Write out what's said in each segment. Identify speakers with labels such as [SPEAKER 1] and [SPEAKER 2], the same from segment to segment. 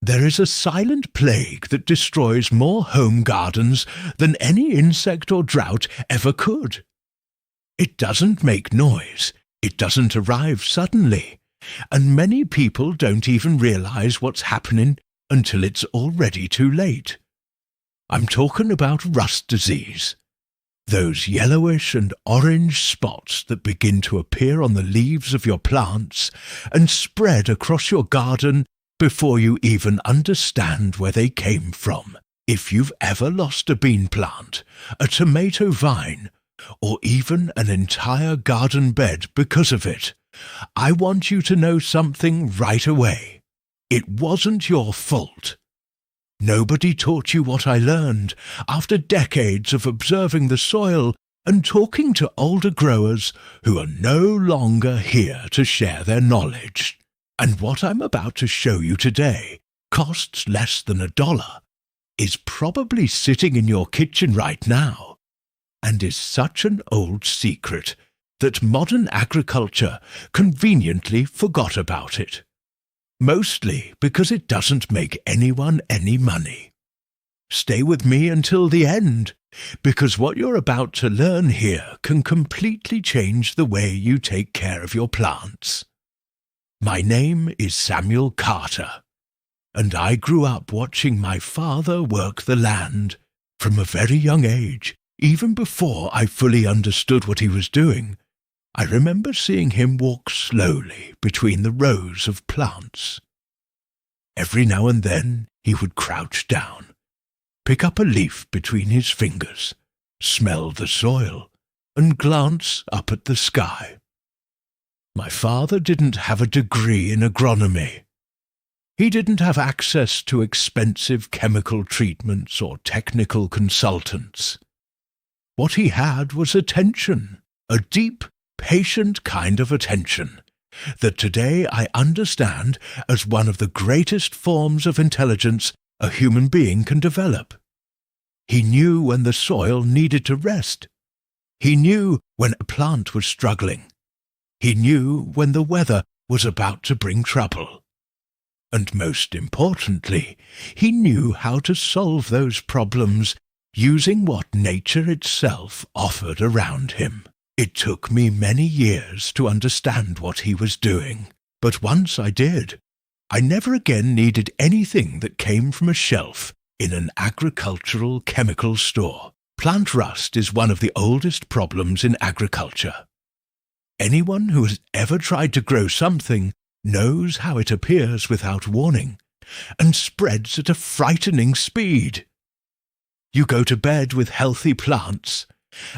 [SPEAKER 1] There is a silent plague that destroys more home gardens than any insect or drought ever could. It doesn't make noise, it doesn't arrive suddenly, and many people don't even realize what's happening until it's already too late. I'm talking about rust disease. Those yellowish and orange spots that begin to appear on the leaves of your plants and spread across your garden before you even understand where they came from. If you've ever lost a bean plant, a tomato vine, or even an entire garden bed because of it, I want you to know something right away. It wasn't your fault. Nobody taught you what I learned after decades of observing the soil and talking to older growers who are no longer here to share their knowledge. And what I'm about to show you today costs less than $1, is probably sitting in your kitchen right now, and is such an old secret that modern agriculture conveniently forgot about it. Mostly because it doesn't make anyone any money. Stay with me until the end, because what you're about to learn here can completely change the way you take care of your plants. My name is Samuel Carter, and I grew up watching my father work the land from a very young age. Even before I fully understood what he was doing, I remember seeing him walk slowly between the rows of plants. Every now and then he would crouch down, pick up a leaf between his fingers, smell the soil, and glance up at the sky. My father didn't have a degree in agronomy. He didn't have access to expensive chemical treatments or technical consultants. What he had was attention, a deep, patient kind of attention that today I understand as one of the greatest forms of intelligence a human being can develop. He knew when the soil needed to rest. He knew when a plant was struggling. He knew when the weather was about to bring trouble. And most importantly, he knew how to solve those problems using what nature itself offered around him. It took me many years to understand what he was doing, but once I did, I never again needed anything that came from a shelf in an agricultural chemical store. Plant rust is one of the oldest problems in agriculture. Anyone who has ever tried to grow something knows how it appears without warning and spreads at a frightening speed. You go to bed with healthy plants,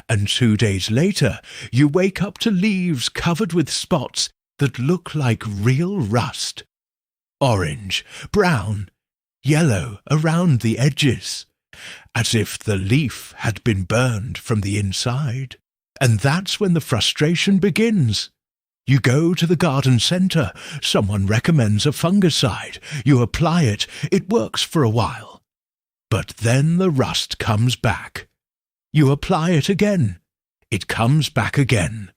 [SPEAKER 1] and 2 days later you wake up to leaves covered with spots that look like real rust. Orange, brown, yellow around the edges, as if the leaf had been burned from the inside. And that's when the frustration begins. You go to the garden centre, someone recommends a fungicide, you apply it, it works for a while. But then the rust comes back. You apply it again, it comes back again.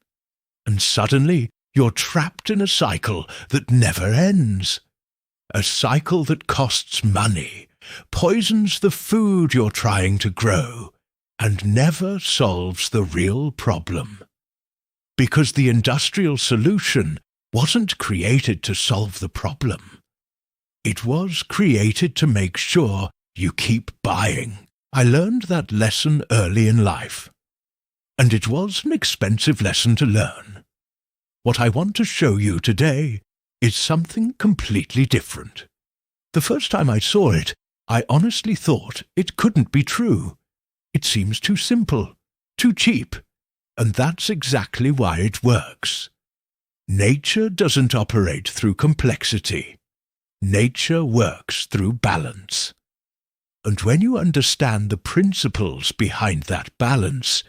[SPEAKER 1] And suddenly you're trapped in a cycle that never ends. A cycle that costs money, poisons the food you're trying to grow, and never solves the real problem. Because the industrial solution wasn't created to solve the problem. It was created to make sure you keep buying. I learned that lesson early in life. And it was an expensive lesson to learn. What I want to show you today is something completely different. The first time I saw it, I honestly thought it couldn't be true. It seems too simple, too cheap, and that's exactly why it works. Nature doesn't operate through complexity. Nature works through balance. And when you understand the principles behind that balance,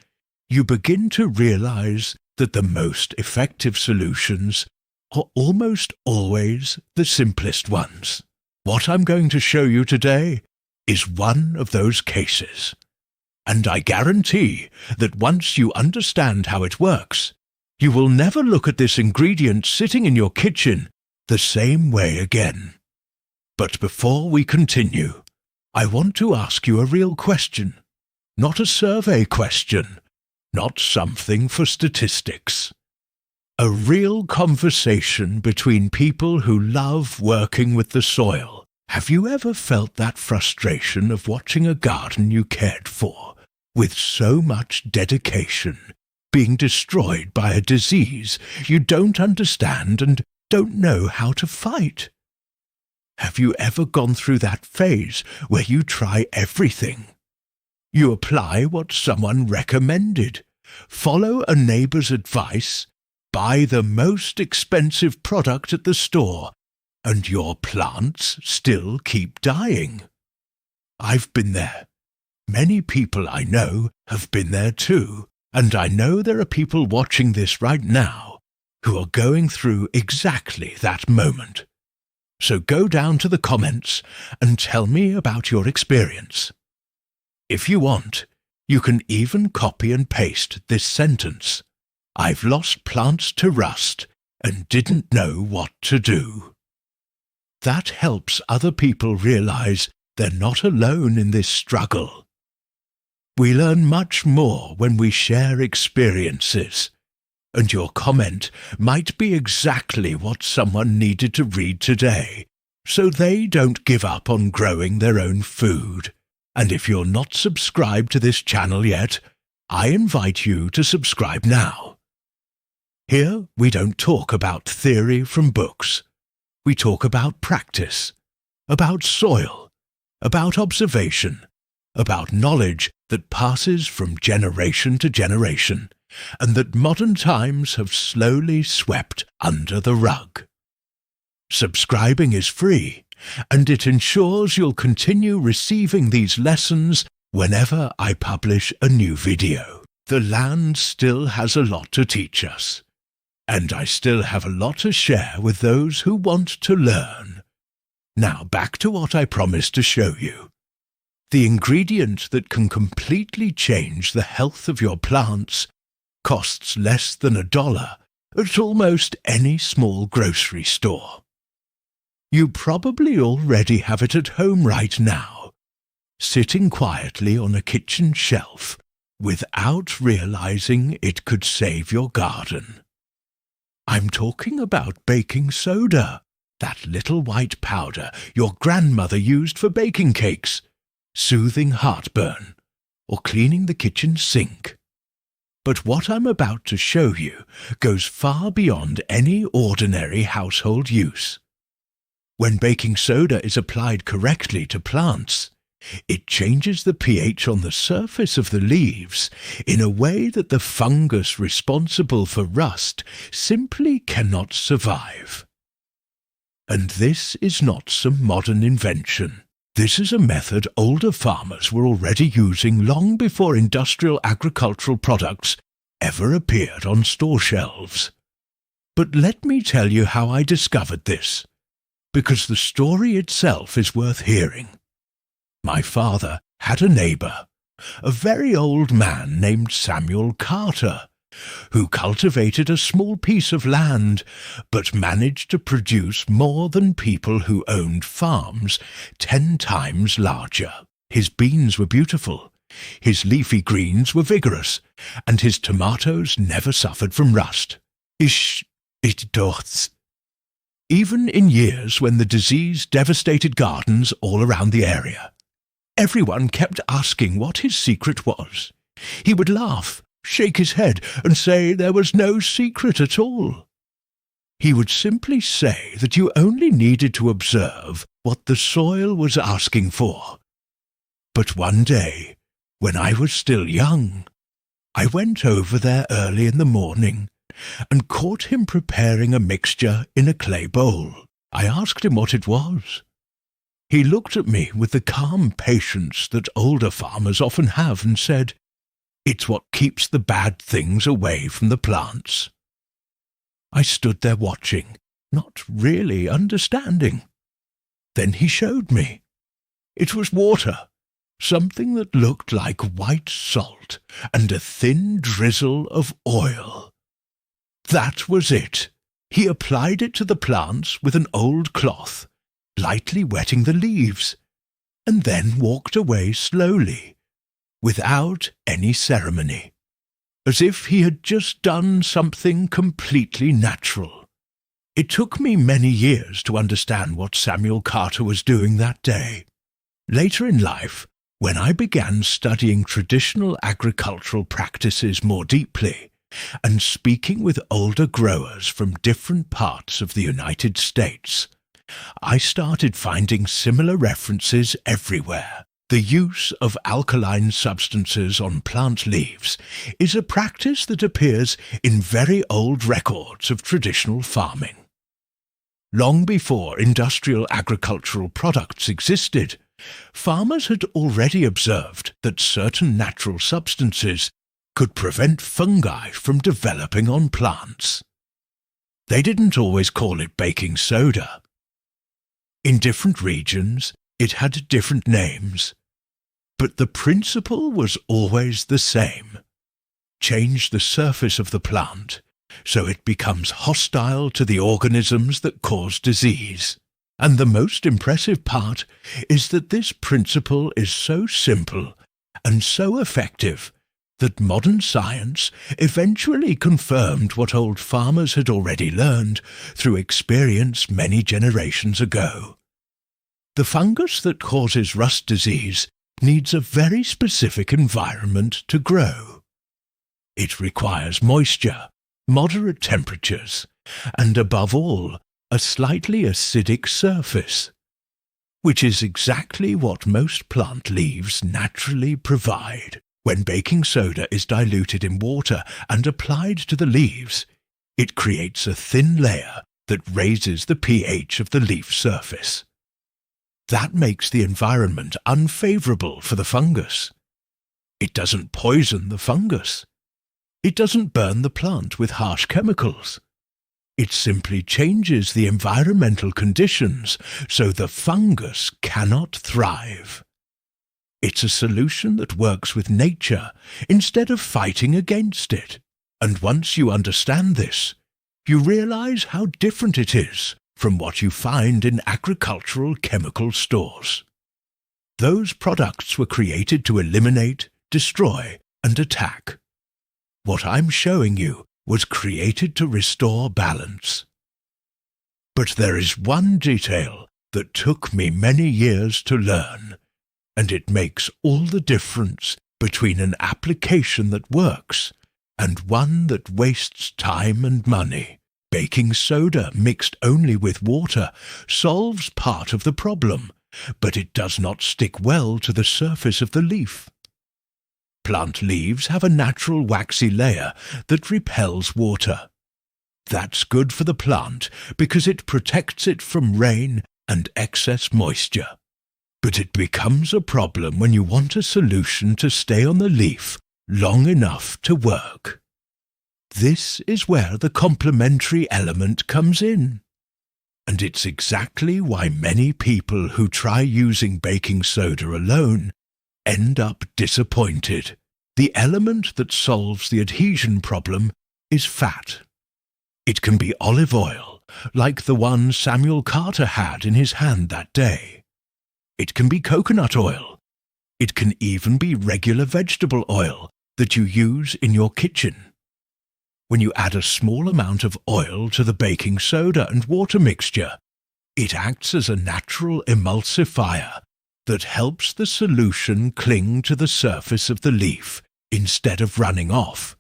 [SPEAKER 1] you begin to realize that the most effective solutions are almost always the simplest ones. What I'm going to show you today is one of those cases. And I guarantee that once you understand how it works, you will never look at this ingredient sitting in your kitchen the same way again. But before we continue, I want to ask you a real question, not a survey question, not something for statistics. A real conversation between people who love working with the soil. Have you ever felt that frustration of watching a garden you cared for, with so much dedication, being destroyed by a disease you don't understand and don't know how to fight? Have you ever gone through that phase where you try everything? You apply what someone recommended, follow a neighbour's advice, buy the most expensive product at the store, and your plants still keep dying. I've been there. Many people I know have been there too, and I know there are people watching this right now who are going through exactly that moment. So go down to the comments and tell me about your experience. If you want, you can even copy and paste this sentence. I've lost plants to rust and didn't know what to do. That helps other people realize they're not alone in this struggle. We learn much more when we share experiences, and your comment might be exactly what someone needed to read today, so they don't give up on growing their own food. And if you're not subscribed to this channel yet, I invite you to subscribe now. Here we don't talk about theory from books. We talk about practice, about soil, about observation, about knowledge that passes from generation to generation, and that modern times have slowly swept under the rug. Subscribing is free, and it ensures you'll continue receiving these lessons whenever I publish a new video. The land still has a lot to teach us, and I still have a lot to share with those who want to learn. Now back to what I promised to show you. The ingredient that can completely change the health of your plants costs less than $1 at almost any small grocery store. You probably already have it at home right now, sitting quietly on a kitchen shelf without realizing it could save your garden. I'm talking about baking soda, that little white powder your grandmother used for baking cakes, soothing heartburn, or cleaning the kitchen sink. But what I'm about to show you goes far beyond any ordinary household use. When baking soda is applied correctly to plants, it changes the pH on the surface of the leaves in a way that the fungus responsible for rust simply cannot survive. And this is not some modern invention. This is a method older farmers were already using long before industrial agricultural products ever appeared on store shelves. But let me tell you how I discovered this, because the story itself is worth hearing. My father had a neighbour, a very old man named Samuel Carter, who cultivated a small piece of land, but managed to produce more than people who owned farms 10 times larger. His beans were beautiful, his leafy greens were vigorous, and his tomatoes never suffered from rust. Even in years when the disease devastated gardens all around the area. Everyone kept asking what his secret was. He would laugh, shake his head, and say there was no secret at all. He would simply say that you only needed to observe what the soil was asking for. But one day, when I was still young, I went over there early in the morning and caught him preparing a mixture in a clay bowl. I asked him what it was. He looked at me with the calm patience that older farmers often have and said, "It's what keeps the bad things away from the plants." I stood there watching, not really understanding. Then he showed me. It was water, something that looked like white salt and a thin drizzle of oil. That was it. He applied it to the plants with an old cloth, lightly wetting the leaves, and then walked away slowly, without any ceremony, as if he had just done something completely natural. It took me many years to understand what Samuel Carter was doing that day. Later in life, when I began studying traditional agricultural practices more deeply, and speaking with older growers from different parts of the United States, I started finding similar references everywhere. The use of alkaline substances on plant leaves is a practice that appears in very old records of traditional farming. Long before industrial agricultural products existed, farmers had already observed that certain natural substances could prevent fungi from developing on plants. They didn't always call it baking soda. In different regions, it had different names, but the principle was always the same. Change the surface of the plant so it becomes hostile to the organisms that cause disease. And the most impressive part is that this principle is so simple and so effective that modern science eventually confirmed what old farmers had already learned through experience many generations ago. The fungus that causes rust disease needs a very specific environment to grow. It requires moisture, moderate temperatures, and above all, a slightly acidic surface, which is exactly what most plant leaves naturally provide. When baking soda is diluted in water and applied to the leaves, it creates a thin layer that raises the pH of the leaf surface. That makes the environment unfavorable for the fungus. It doesn't poison the fungus. It doesn't burn the plant with harsh chemicals. It simply changes the environmental conditions so the fungus cannot thrive. It's a solution that works with nature instead of fighting against it. And once you understand this, you realize how different it is from what you find in agricultural chemical stores. Those products were created to eliminate, destroy, and attack. What I'm showing you was created to restore balance. But there is one detail that took me many years to learn, and it makes all the difference between an application that works and one that wastes time and money. Baking soda mixed only with water solves part of the problem, but it does not stick well to the surface of the leaf. Plant leaves have a natural waxy layer that repels water. That's good for the plant because it protects it from rain and excess moisture. But it becomes a problem when you want a solution to stay on the leaf long enough to work. This is where the complementary element comes in. And it's exactly why many people who try using baking soda alone end up disappointed. The element that solves the adhesion problem is fat. It can be olive oil, like the one Samuel Carter had in his hand that day. It can be coconut oil. It can even be regular vegetable oil that you use in your kitchen. When you add a small amount of oil to the baking soda and water mixture, it acts as a natural emulsifier that helps the solution cling to the surface of the leaf instead of running off.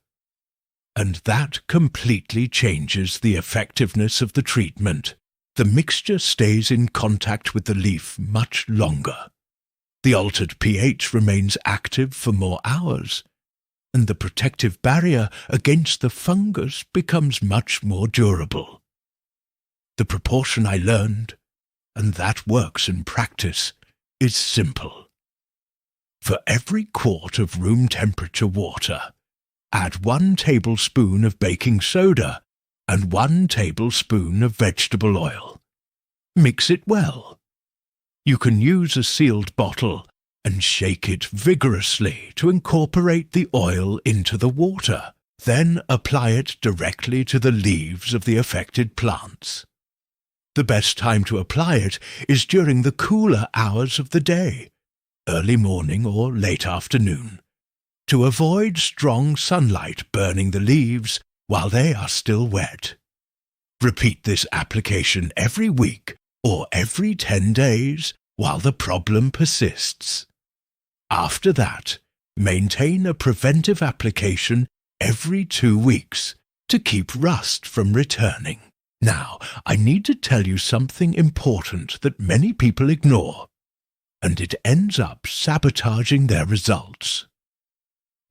[SPEAKER 1] And that completely changes the effectiveness of the treatment. The mixture stays in contact with the leaf much longer. The altered pH remains active for more hours, and the protective barrier against the fungus becomes much more durable. The proportion I learned, and that works in practice, is simple. For every quart of room temperature water, add 1 tablespoon of baking soda and 1 tablespoon of vegetable oil. Mix it well. You can use a sealed bottle and shake it vigorously to incorporate the oil into the water. Then apply it directly to the leaves of the affected plants. The best time to apply it is during the cooler hours of the day, early morning or late afternoon, to avoid strong sunlight burning the leaves while they are still wet. Repeat this application every week or every 10 days while the problem persists. After that, maintain a preventive application every 2 weeks to keep rust from returning. Now, I need to tell you something important that many people ignore, and it ends up sabotaging their results.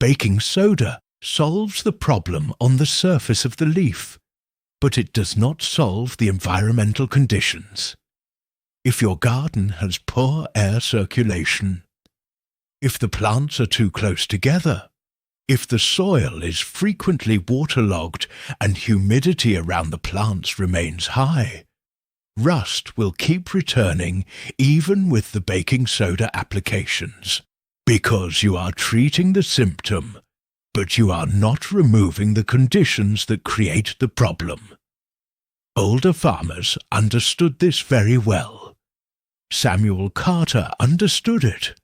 [SPEAKER 1] Baking soda solves the problem on the surface of the leaf, but it does not solve the environmental conditions. If your garden has poor air circulation, if the plants are too close together, if the soil is frequently waterlogged and humidity around the plants remains high, rust will keep returning even with the baking soda applications, because you are treating the symptom, but you are not removing the conditions that create the problem. Older farmers understood this very well. Samuel Carter understood it.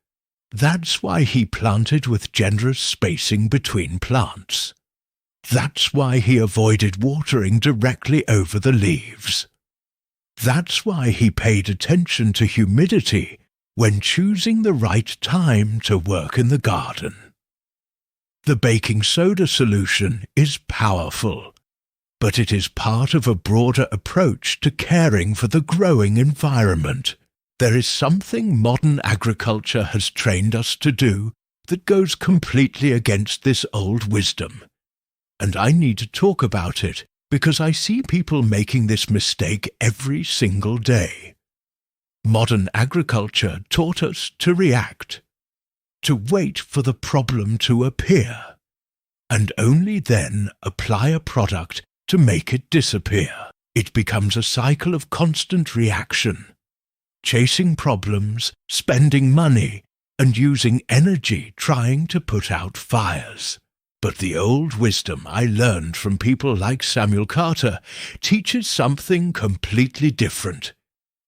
[SPEAKER 1] That's why he planted with generous spacing between plants. That's why he avoided watering directly over the leaves. That's why he paid attention to humidity when choosing the right time to work in the garden. The baking soda solution is powerful, but it is part of a broader approach to caring for the growing environment. There is something modern agriculture has trained us to do that goes completely against this old wisdom. And I need to talk about it because I see people making this mistake every single day. Modern agriculture taught us to react, to wait for the problem to appear, and only then apply a product to make it disappear. It becomes a cycle of constant reaction, chasing problems, spending money, and using energy trying to put out fires. But the old wisdom I learned from people like Samuel Carter teaches something completely different.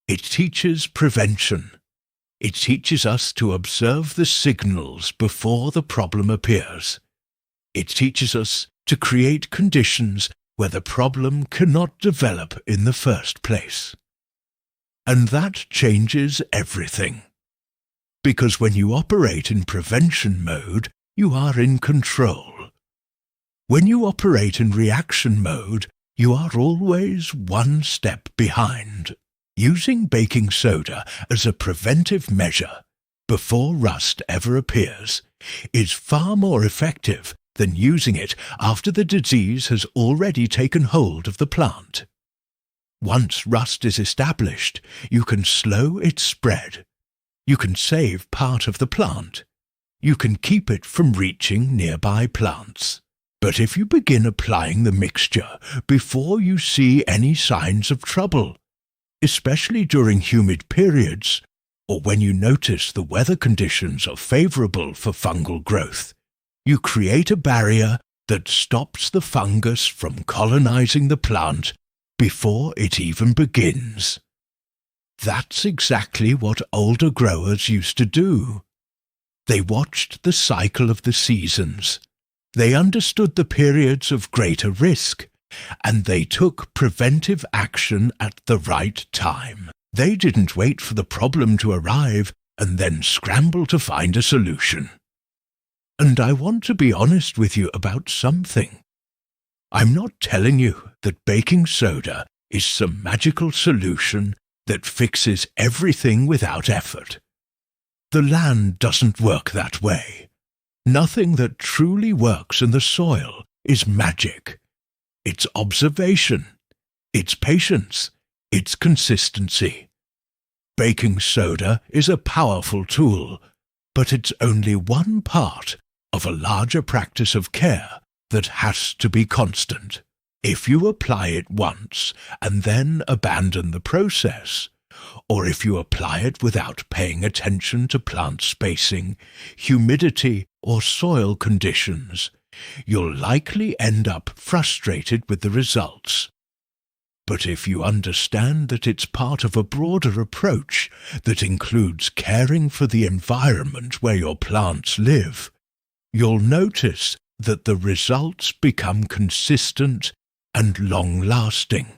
[SPEAKER 1] It teaches prevention. It teaches us to observe the signals before the problem appears. It teaches us to create conditions where the problem cannot develop in the first place. And that changes everything. Because when you operate in prevention mode, you are in control. When you operate in reaction mode, you are always one step behind. Using baking soda as a preventive measure before rust ever appears is far more effective than using it after the disease has already taken hold of the plant. Once rust is established, you can slow its spread. You can save part of the plant. You can keep it from reaching nearby plants. But if you begin applying the mixture before you see any signs of trouble, especially during humid periods, or when you notice the weather conditions are favorable for fungal growth, you create a barrier that stops the fungus from colonizing the plant before it even begins. That's exactly what older growers used to do. They watched the cycle of the seasons. They understood the periods of greater risk, and they took preventive action at the right time. They didn't wait for the problem to arrive and then scramble to find a solution. And I want to be honest with you about something. I'm not telling you that baking soda is some magical solution that fixes everything without effort. The land doesn't work that way. Nothing that truly works in the soil is magic. It's observation, it's patience, it's consistency. Baking soda is a powerful tool, but it's only one part of a larger practice of care that has to be constant. If you apply it once and then abandon the process, or if you apply it without paying attention to plant spacing, humidity, or soil conditions, you'll likely end up frustrated with the results. But if you understand that it's part of a broader approach that includes caring for the environment where your plants live, you'll notice that the results become consistent and long-lasting.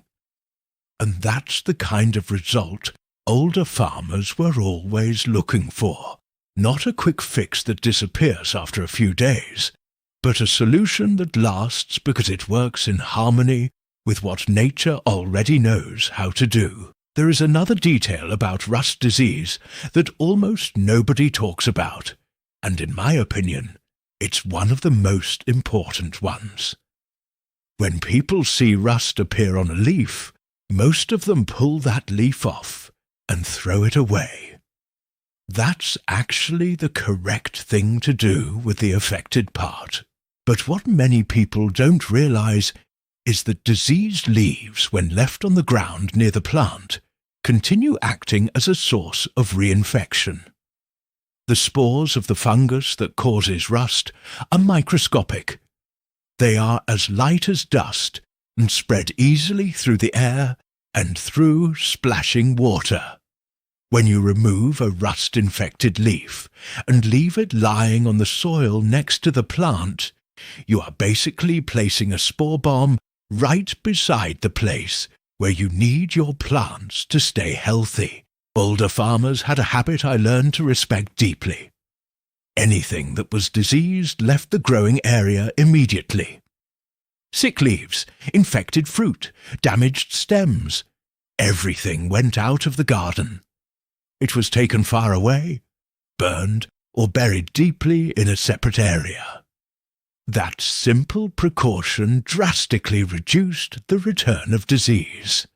[SPEAKER 1] And that's the kind of result older farmers were always looking for. Not a quick fix that disappears after a few days, but a solution that lasts because it works in harmony with what nature already knows how to do. There is another detail about rust disease that almost nobody talks about, and in my opinion, it's one of the most important ones. When people see rust appear on a leaf, most of them pull that leaf off and throw it away. That's actually the correct thing to do with the affected part. But what many people don't realize is that diseased leaves, when left on the ground near the plant, continue acting as a source of reinfection. The spores of the fungus that causes rust are microscopic. They are as light as dust and spread easily through the air and through splashing water. When you remove a rust-infected leaf and leave it lying on the soil next to the plant, you are basically placing a spore bomb right beside the place where you need your plants to stay healthy. Older farmers had a habit I learned to respect deeply. Anything that was diseased left the growing area immediately. Sick leaves, infected fruit, damaged stems, everything went out of the garden. It was taken far away, burned, or buried deeply in a separate area. That simple precaution drastically reduced the return of disease.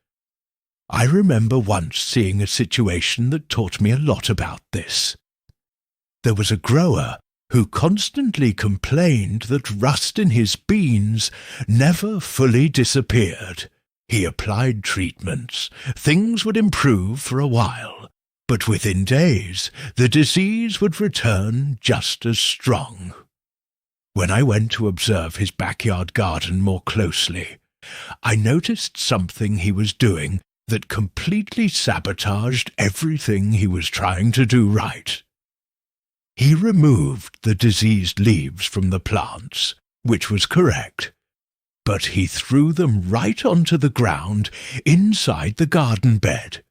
[SPEAKER 1] I remember once seeing a situation that taught me a lot about this. There was a grower who constantly complained that rust in his beans never fully disappeared. He applied treatments. Things would improve for a while, but within days the disease would return just as strong. When I went to observe his backyard garden more closely, I noticed something he was doing that completely sabotaged everything he was trying to do right. He removed the diseased leaves from the plants, which was correct, but he threw them right onto the ground inside the garden bed,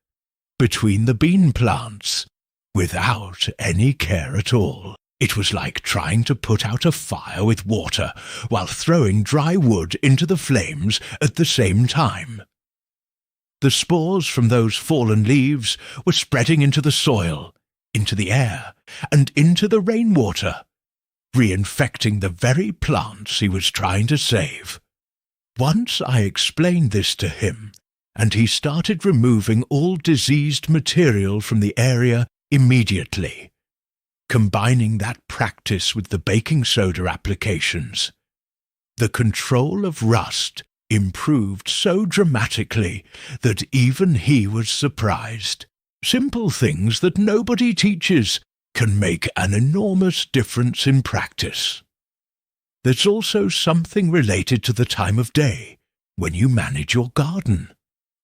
[SPEAKER 1] between the bean plants, without any care at all. It was like trying to put out a fire with water while throwing dry wood into the flames at the same time. The spores from those fallen leaves were spreading into the soil, into the air, and into the rainwater, reinfecting the very plants he was trying to save. Once I explained this to him, and he started removing all diseased material from the area immediately, combining that practice with the baking soda applications. The control of rust improved so dramatically that even he was surprised. Simple things that nobody teaches can make an enormous difference in practice. There's also something related to the time of day when you manage your garden,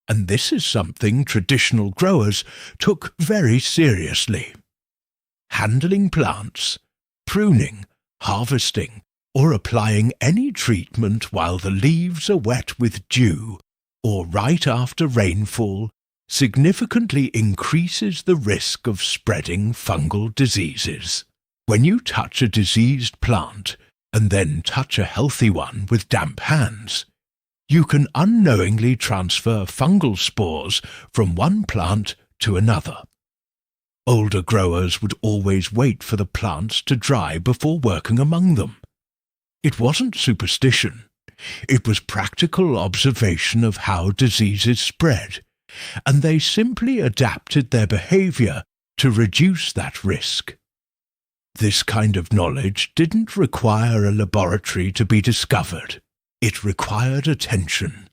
[SPEAKER 1] and this is something traditional growers took very seriously. Handling plants, pruning, harvesting, or applying any treatment while the leaves are wet with dew or right after rainfall significantly increases the risk of spreading fungal diseases. When you touch a diseased plant and then touch a healthy one with damp hands, you can unknowingly transfer fungal spores from one plant to another. Older growers would always wait for the plants to dry before working among them. It wasn't superstition. It was practical observation of how diseases spread, and they simply adapted their behavior to reduce that risk. This kind of knowledge didn't require a laboratory to be discovered. It required attention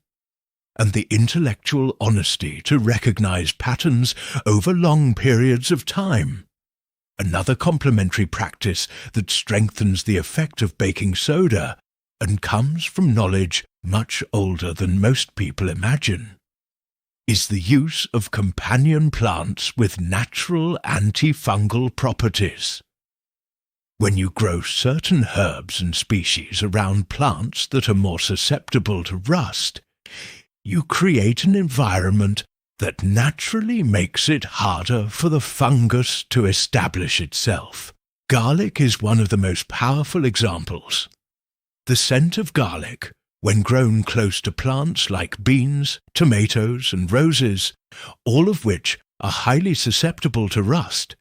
[SPEAKER 1] and the intellectual honesty to recognize patterns over long periods of time. Another complementary practice that strengthens the effect of baking soda and comes from knowledge much older than most people imagine. is the use of companion plants with natural antifungal properties. When you grow certain herbs and species around plants that are more susceptible to rust, you create an environment that naturally makes it harder for the fungus to establish itself. Garlic is one of the most powerful examples. The scent of garlic, when grown close to plants like beans, tomatoes, and roses, all of which are highly susceptible to rust,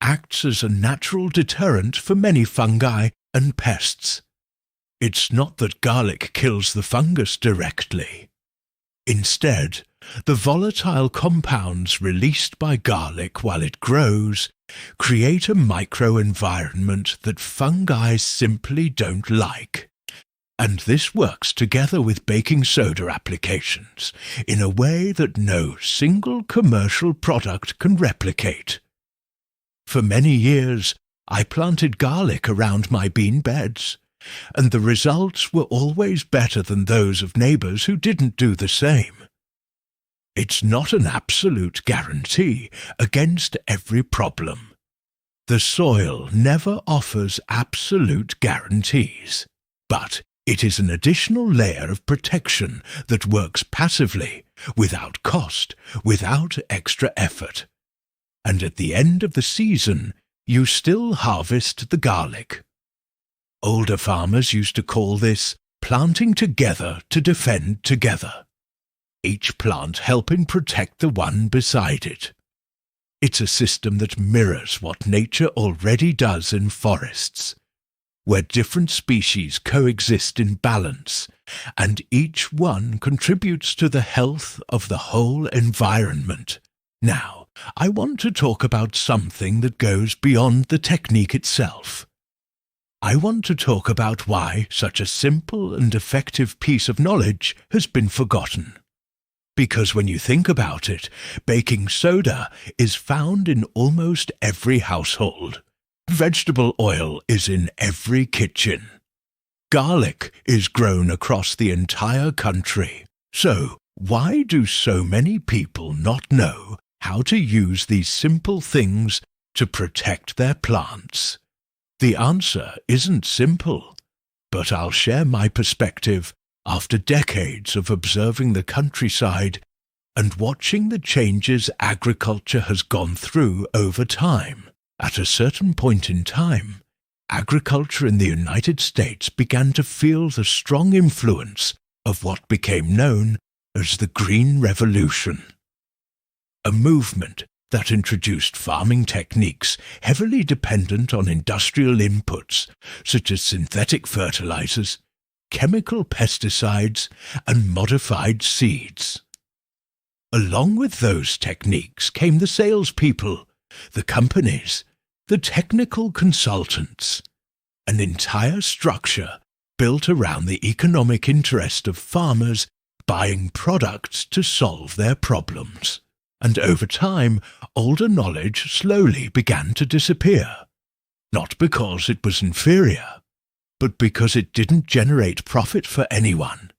[SPEAKER 1] acts as a natural deterrent for many fungi and pests. It's not that garlic kills the fungus directly. Instead, the volatile compounds released by garlic while it grows create a microenvironment that fungi simply don't like. And this works together with baking soda applications in a way that no single commercial product can replicate. For many years, I planted garlic around my bean beds, and the results were always better than those of neighbours who didn't do the same. It's not an absolute guarantee against every problem. The soil never offers absolute guarantees, but it is an additional layer of protection that works passively, without cost, without extra effort. And at the end of the season, you still harvest the garlic. Older farmers used to call this planting together to defend together, each plant helping protect the one beside it. It's a system that mirrors what nature already does in forests, where different species coexist in balance, and each one contributes to the health of the whole environment. Now, I want to talk about something that goes beyond the technique itself. I want to talk about why such a simple and effective piece of knowledge has been forgotten. Because when you think about it, baking soda is found in almost every household. Vegetable oil is in every kitchen. Garlic is grown across the entire country. So, why do so many people not know how to use these simple things to protect their plants? The answer isn't simple, but I'll share my perspective after decades of observing the countryside and watching the changes agriculture has gone through over time. At a certain point in time, agriculture in the United States began to feel the strong influence of what became known as the Green Revolution, a movement that introduced farming techniques heavily dependent on industrial inputs such as synthetic fertilizers, chemical pesticides, and modified seeds. Along with those techniques came the salespeople, the companies, the technical consultants, an entire structure built around the economic interest of farmers buying products to solve their problems. And over time, older knowledge slowly began to disappear, not because it was inferior, but because it didn't generate profit for anyone.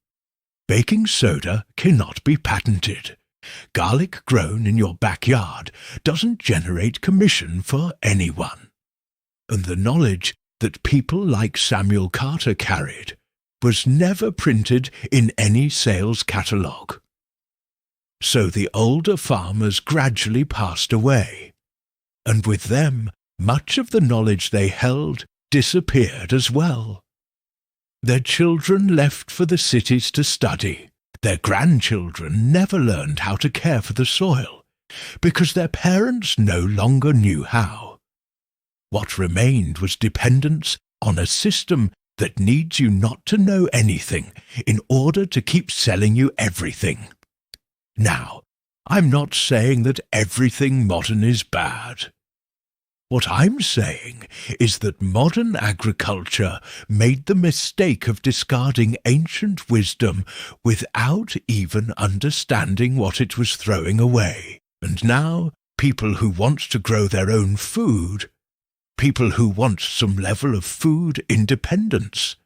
[SPEAKER 1] Baking soda cannot be patented. Garlic grown in your backyard doesn't generate commission for anyone. And the knowledge that people like Samuel Carter carried was never printed in any sales catalogue. So the older farmers gradually passed away, and with them much of the knowledge they held disappeared as well. Their children left for the cities to study. Their grandchildren never learned how to care for the soil, because their parents no longer knew how. What remained was dependence on a system that needs you not to know anything in order to keep selling you everything. Now, I'm not saying that everything modern is bad. What I'm saying is that modern agriculture made the mistake of discarding ancient wisdom without even understanding what it was throwing away. And now, people who want to grow their own food, people who want some level of food independence,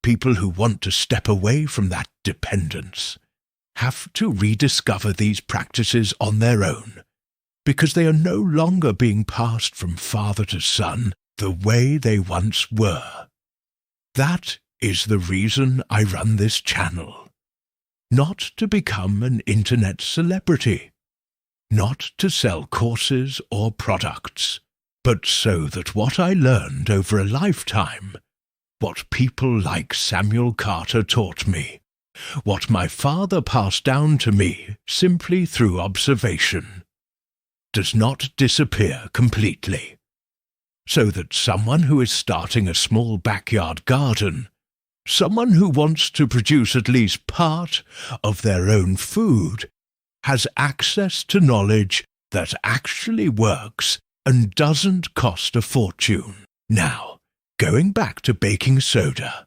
[SPEAKER 1] people who want to step away from that dependence, have to rediscover these practices on their own, because they are no longer being passed from father to son the way they once were. That is the reason I run this channel. Not to become an internet celebrity, not to sell courses or products, but so that what I learned over a lifetime, what people like Samuel Carter taught me, what my father passed down to me simply through observation, does not disappear completely, so that someone who is starting a small backyard garden, someone who wants to produce at least part of their own food, has access to knowledge that actually works and doesn't cost a fortune. Now, going back to baking soda,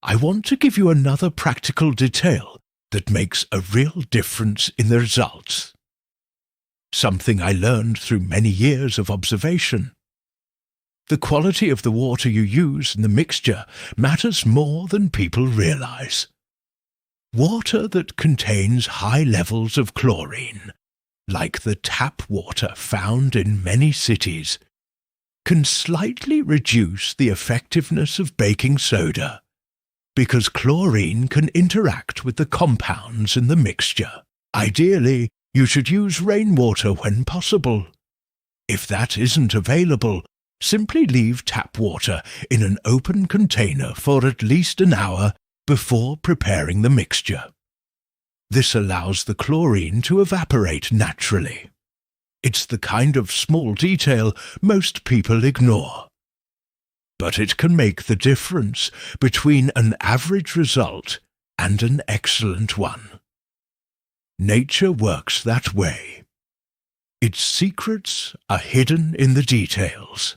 [SPEAKER 1] I want to give you another practical detail that makes a real difference in the results. Something I learned through many years of observation. The quality of the water you use in the mixture matters more than people realize. Water that contains high levels of chlorine, like the tap water found in many cities, can slightly reduce the effectiveness of baking soda, because chlorine can interact with the compounds in the mixture. Ideally, you should use rainwater when possible. If that isn't available, simply leave tap water in an open container for at least an hour before preparing the mixture. This allows the chlorine to evaporate naturally. It's the kind of small detail most people ignore. But it can make the difference between an average result and an excellent one. Nature works that way. Its secrets are hidden in the details.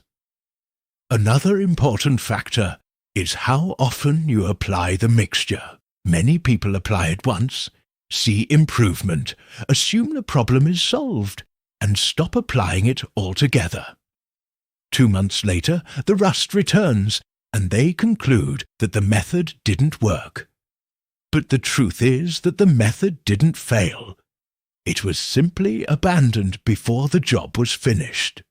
[SPEAKER 1] Another important factor is how often you apply the mixture. Many people apply it once, see improvement, assume the problem is solved, and stop applying it altogether. 2 months later, the rust returns, and they conclude that the method didn't work. But the truth is that the method didn't fail. It was simply abandoned before the job was finished.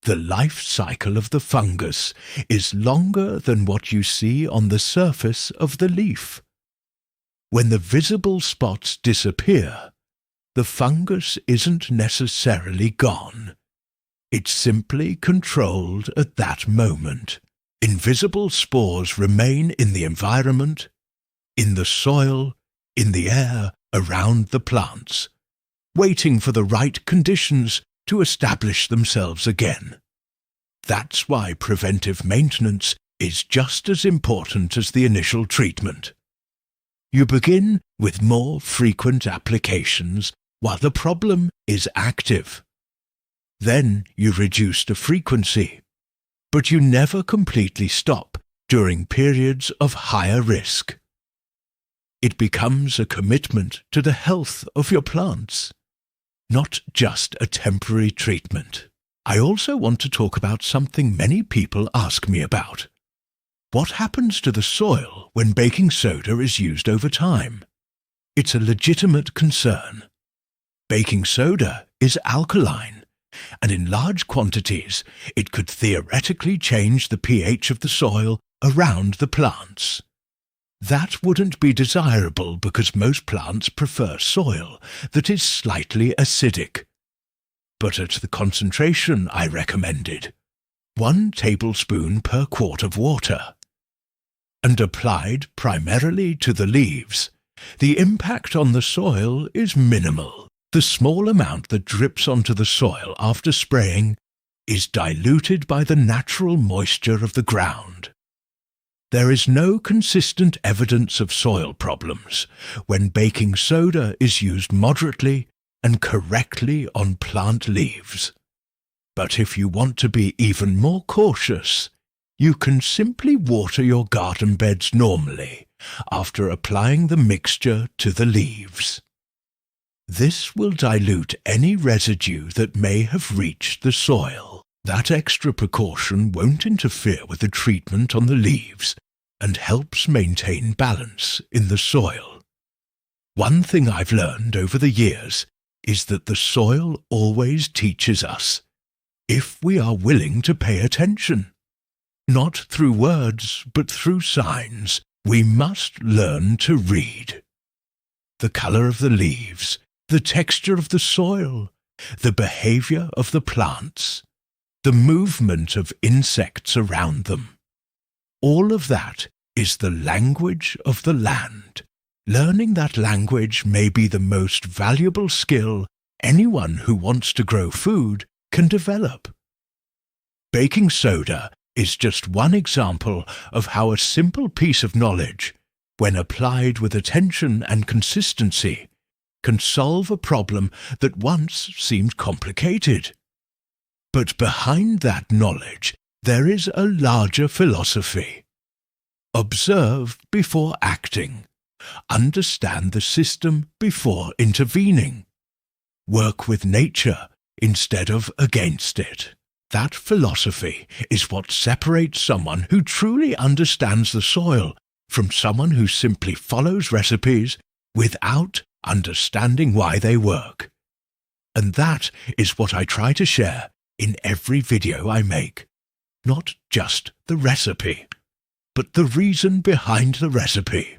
[SPEAKER 1] The life cycle of the fungus is longer than what you see on the surface of the leaf. When the visible spots disappear, the fungus isn't necessarily gone. It's simply controlled at that moment. Invisible spores remain in the environment, in the soil, in the air, around the plants, waiting for the right conditions to establish themselves again. That's why preventive maintenance is just as important as the initial treatment. You begin with more frequent applications while the problem is active. Then you reduce the frequency, but you never completely stop during periods of higher risk. It becomes a commitment to the health of your plants, not just a temporary treatment. I also want to talk about something many people ask me about. What happens to the soil when baking soda is used over time? It's a legitimate concern. Baking soda is alkaline, and in large quantities it could theoretically change the pH of the soil around the plants. That wouldn't be desirable because most plants prefer soil that is slightly acidic. But at the concentration I recommended, 1 tablespoon per quart of water, and applied primarily to the leaves, the impact on the soil is minimal. The small amount that drips onto the soil after spraying is diluted by the natural moisture of the ground. There is no consistent evidence of soil problems when baking soda is used moderately and correctly on plant leaves. But if you want to be even more cautious, you can simply water your garden beds normally after applying the mixture to the leaves. This will dilute any residue that may have reached the soil. That extra precaution won't interfere with the treatment on the leaves and helps maintain balance in the soil. One thing I've learned over the years is that the soil always teaches us, if we are willing to pay attention. Not through words, but through signs, we must learn to read. The colour of the leaves, the texture of the soil, the behaviour of the plants, the movement of insects around them. All of that is the language of the land. Learning that language may be the most valuable skill anyone who wants to grow food can develop. Baking soda is just one example of how a simple piece of knowledge, when applied with attention and consistency, can solve a problem that once seemed complicated. But behind that knowledge there is a larger philosophy. Observe before acting. Understand the system before intervening. Work with nature instead of against it. That philosophy is what separates someone who truly understands the soil from someone who simply follows recipes without understanding why they work. And that is what I try to share in every video I make. Not just the recipe, but the reason behind the recipe.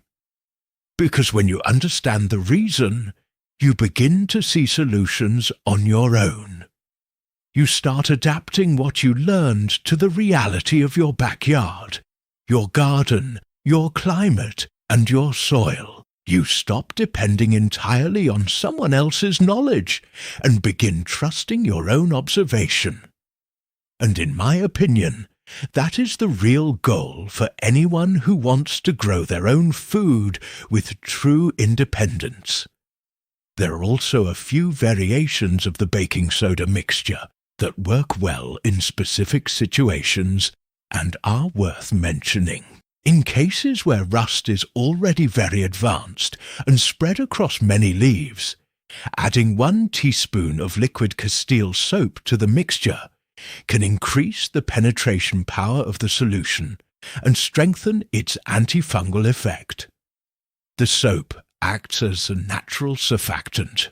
[SPEAKER 1] Because when you understand the reason, you begin to see solutions on your own. You start adapting what you learned to the reality of your backyard, your garden, your climate, and your soil. You stop depending entirely on someone else's knowledge and begin trusting your own observation. And in my opinion, that is the real goal for anyone who wants to grow their own food with true independence. There are also a few variations of the baking soda mixture that work well in specific situations and are worth mentioning. In cases where rust is already very advanced and spread across many leaves, adding 1 teaspoon of liquid Castile soap to the mixture can increase the penetration power of the solution and strengthen its antifungal effect. The soap acts as a natural surfactant,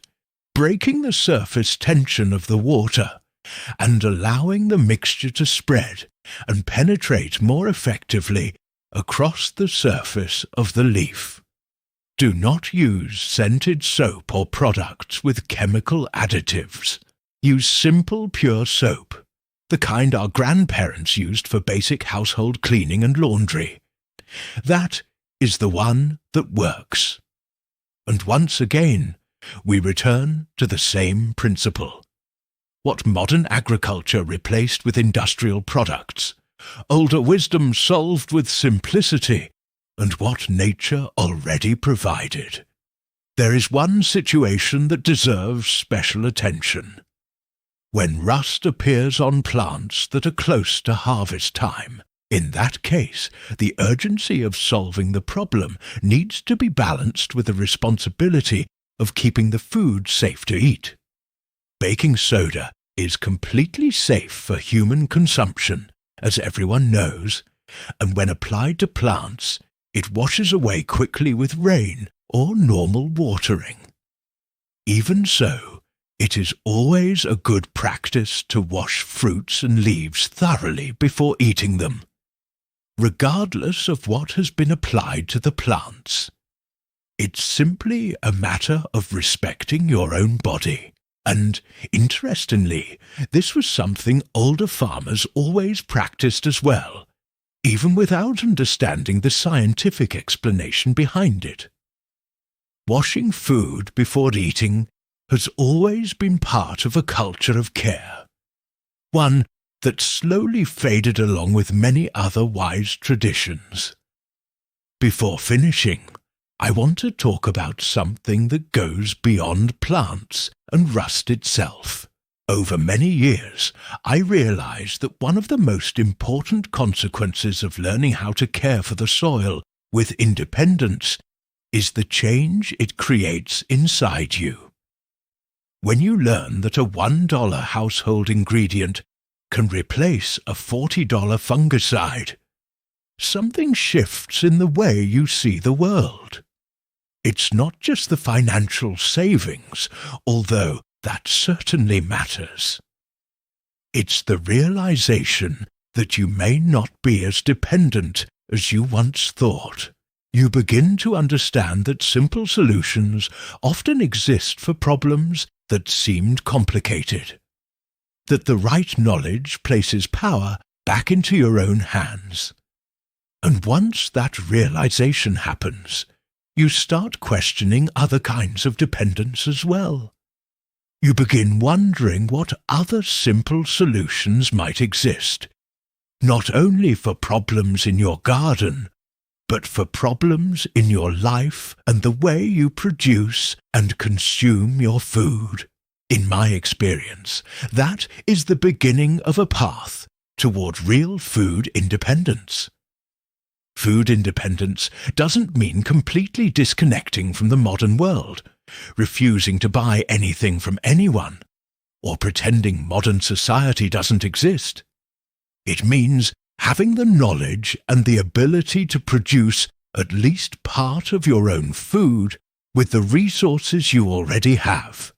[SPEAKER 1] breaking the surface tension of the water and allowing the mixture to spread and penetrate more effectively across the surface of the leaf. Do not use scented soap or products with chemical additives. Use simple pure soap, the kind our grandparents used for basic household cleaning and laundry. That is the one that works. And once again, we return to the same principle. What modern agriculture replaced with industrial products, older wisdom solved with simplicity, and what nature already provided. There is one situation that deserves special attention. When rust appears on plants that are close to harvest time, in that case, the urgency of solving the problem needs to be balanced with the responsibility of keeping the food safe to eat. Baking soda is completely safe for human consumption, as everyone knows, and when applied to plants, it washes away quickly with rain or normal watering. Even so, it is always a good practice to wash fruits and leaves thoroughly before eating them, regardless of what has been applied to the plants. It's simply a matter of respecting your own body. And, interestingly, this was something older farmers always practiced as well, even without understanding the scientific explanation behind it. Washing food before eating has always been part of a culture of care, one that slowly faded along with many other wise traditions. Before finishing, I want to talk about something that goes beyond plants and rust itself. Over many years, I realized that one of the most important consequences of learning how to care for the soil with independence is the change it creates inside you. When you learn that a $1 household ingredient can replace a $40 fungicide, something shifts in the way you see the world. It's not just the financial savings, although that certainly matters. It's the realization that you may not be as dependent as you once thought. You begin to understand that simple solutions often exist for problems that seemed complicated. That the right knowledge places power back into your own hands. And once that realization happens, you start questioning other kinds of dependence as well. You begin wondering what other simple solutions might exist, not only for problems in your garden, but for problems in your life and the way you produce and consume your food. In my experience, that is the beginning of a path toward real food independence. Food independence doesn't mean completely disconnecting from the modern world, refusing to buy anything from anyone, or pretending modern society doesn't exist. It means having the knowledge and the ability to produce at least part of your own food with the resources you already have.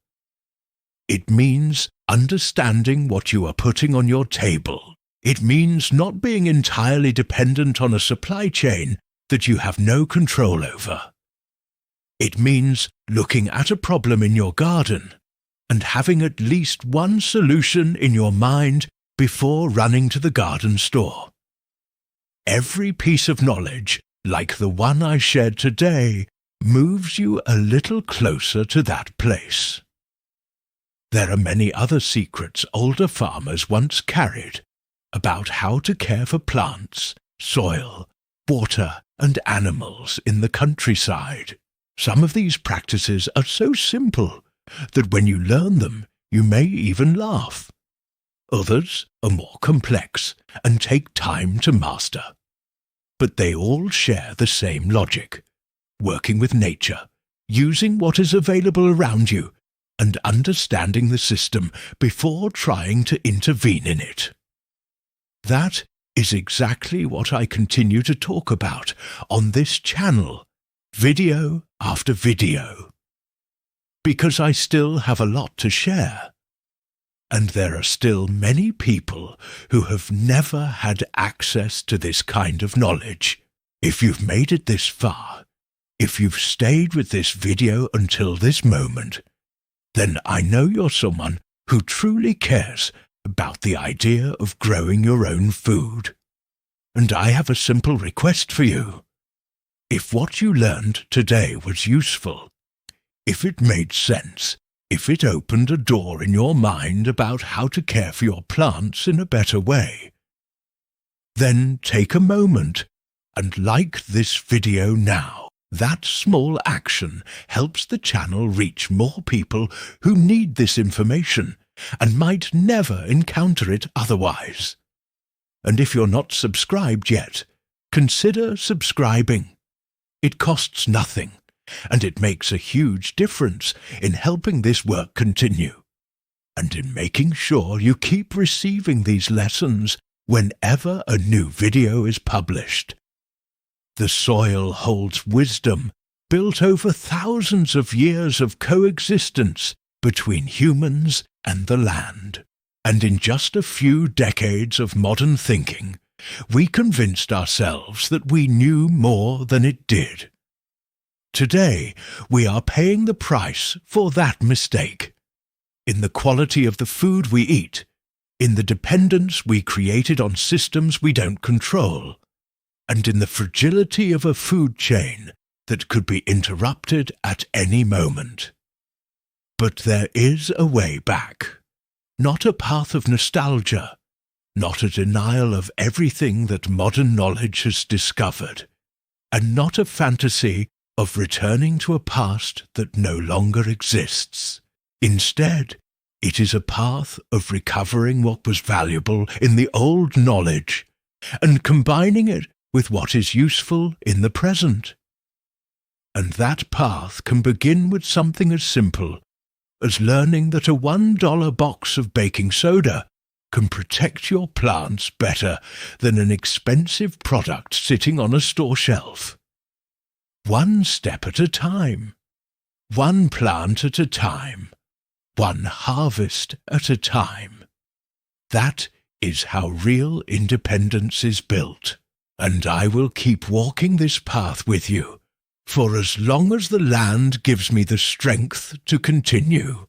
[SPEAKER 1] It means understanding what you are putting on your table. It means not being entirely dependent on a supply chain that you have no control over. It means looking at a problem in your garden and having at least one solution in your mind before running to the garden store. Every piece of knowledge, like the one I shared today, moves you a little closer to that place. There are many other secrets older farmers once carried about how to care for plants, soil, water, and animals in the countryside. Some of these practices are so simple that when you learn them, you may even laugh. Others are more complex and take time to master. But they all share the same logic: working with nature, using what is available around you, and understanding the system before trying to intervene in it. That is exactly what I continue to talk about on this channel, video after video. Because I still have a lot to share. And there are still many people who have never had access to this kind of knowledge. If you've made it this far, if you've stayed with this video until this moment, then I know you're someone who truly cares about the idea of growing your own food. And I have a simple request for you. If what you learned today was useful, if it made sense, if it opened a door in your mind about how to care for your plants in a better way, then take a moment and like this video now. That small action helps the channel reach more people who need this information and might never encounter it otherwise. And if you're not subscribed yet, consider subscribing. It costs nothing, and it makes a huge difference in helping this work continue, and in making sure you keep receiving these lessons whenever a new video is published. The soil holds wisdom built over thousands of years of coexistence between humans and the land. And in just a few decades of modern thinking, we convinced ourselves that we knew more than it did. Today, we are paying the price for that mistake. In the quality of the food we eat, in the dependence we created on systems we don't control, and in the fragility of a food chain that could be interrupted at any moment. But there is a way back, not a path of nostalgia, not a denial of everything that modern knowledge has discovered, and not a fantasy of returning to a past that no longer exists. Instead, it is a path of recovering what was valuable in the old knowledge and combining it with what is useful in the present. And that path can begin with something as simple as learning that a $1 box of baking soda can protect your plants better than an expensive product sitting on a store shelf. one step at a time, one plant at a time, one harvest at a time. That is how real independence is built. And I will keep walking this path with you, for as long as the land gives me the strength to continue.